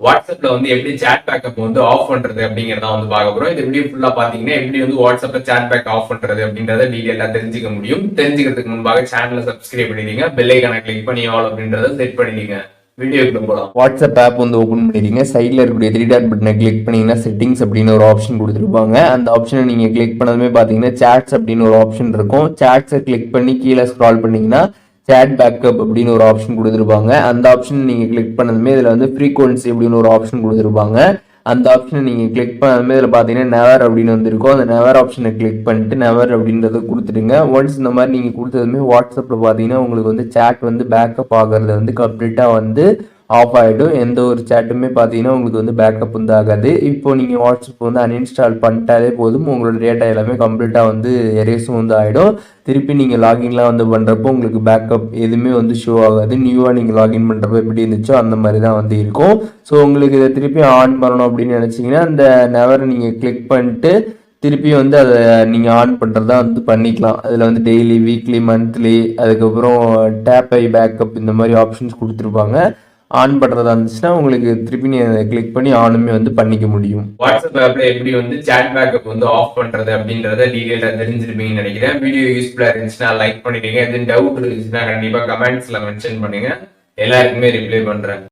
வாட்ஸ்அப்ல வந்து எப்படி சேட் பேக்கப் வந்து ஆஃப் பண்றது அப்படிங்கறத வந்து பார்க்க போறோம். இந்த வீடியோ ஃபுல்லா பாத்தீங்கன்னா எப்படி வந்து வாட்ஸ்அப்ல சேட் பேக் ஆஃப் பண்றது அப்படின்றத டீடைலா தெரிஞ்சுக்க முடியும். தெரிஞ்சுக்கிறதுக்கு முன்பாக சேனலை சப்ஸ்கிரைப் பண்ணிடுங்க, பெல் ஐகானை கிளிக் பண்ணி ஆல் அப்படின்றத செட் பண்ணிடுங்க. வீடியோக்குள்ள போலாம். வாட்ஸ்அப் ஆப் வந்து ஓபன் பண்ணிடுங்க. சைட்ல இருக்கக்கூடிய த்ரீ டாட் பட்டனை கிளிக் பண்ணீங்கன்னா செட்டிங்ஸ் அப்படின்னு ஒரு ஆப்ஷன் கொடுத்துருப்பாங்க. அந்த ஆப்ஷனை நீங்க கிளிக் பண்ணதுமே பாத்தீங்கன்னா சாட்ஸ் அப்படின்னு ஒரு ஆப்ஷன் இருக்கும். சாட்ஸை கிளிக் பண்ணி கீழே ஸ்க்ரால் பண்ணீங்கன்னா சேட் பேக்கப் அப்படின்னு ஒரு ஆப்ஷன் கொடுத்துருப்பாங்க. அந்த ஆப்ஷன் நீங்க கிளிக் பண்ணதுமே இதுல வந்து ஃப்ரீக்வன்சி அப்படின்னு ஒரு ஆப்ஷன் கொடுத்துருப்பாங்க. அந்த ஆப்ஷனை நீங்க கிளிக் பண்ணதுமே இதுல பாத்தீங்கன்னா நெவர் அப்படின்னு வந்திருக்கும். அந்த நெவர் ஆப்ஷனை கிளிக் பண்ணிட்டு நெவர் அப்படின்றத கொடுத்துடுங்க. ஒன்ஸ் இந்த மாதிரி நீங்க கொடுத்ததுமே வாட்ஸ்அப்ல பாத்தீங்கன்னா உங்களுக்கு வந்து சேட் வந்து பேக்கப் ஆகிறது வந்து கம்ப்ளீட்டா வந்து ஆஃப் ஆகிடும். எந்த ஒரு சேட்டுமே பார்த்தீங்கன்னா உங்களுக்கு வந்து பேக்கப் வந்து ஆகாது. இப்போ நீங்கள் வாட்ஸ்அப் வந்து அன்இன்ஸ்டால் பண்ணிட்டாலே போதும், உங்களோட டேட்டா எல்லாமே கம்ப்ளீட்டாக வந்து எரேஸும் வந்து ஆகிடும். திருப்பி நீங்கள் லாகின்லாம் வந்து பண்ணுறப்போ உங்களுக்கு பேக்கப் எதுவுமே வந்து ஷோ ஆகாது. நியூவாக நீங்கள் லாகின் பண்ணுறப்போ எப்படி இருந்துச்சோ அந்த மாதிரி தான் வந்து இருக்கும். ஸோ உங்களுக்கு இதை திருப்பி ஆன் பண்ணணும் அப்படின்னு நினச்சிங்கன்னா அந்த நெவரை நீங்கள் கிளிக் பண்ணிட்டு திருப்பி வந்து அதை நீங்கள் ஆன் பண்ணுறதா வந்து பண்ணிக்கலாம். அதில் வந்து டெய்லி, வீக்லி, மந்த்லி, அதுக்கப்புறம் டேப் ஐ பேக்கப் இந்த மாதிரி ஆப்ஷன்ஸ் கொடுத்துருப்பாங்க. ஆன் பண்றதா இருந்துச்சுன்னா உங்களுக்கு திருப்பி நீ கிளிக் பண்ணி ஆனுமே வந்து பண்ணிக்க முடியும். வாட்ஸ்அப் ஆப்ல எப்படி வந்து சேட் பேக்கப் வந்து ஆஃப் பண்றது அப்படின்றத டீடைலா தெரிஞ்சிருப்பீங்கன்னு நினைக்கிறேன். வீடியோ யூஸ்ஃபுல்லா இருந்துச்சுன்னா லைக் பண்ணிடுங்க. எதுவும் டவுட் இருந்துச்சுன்னா கண்டிப்பா கமெண்ட்ஸ்ல மென்ஷன் பண்ணுங்க. எல்லாருக்குமே ரிப்ளை பண்றேன்.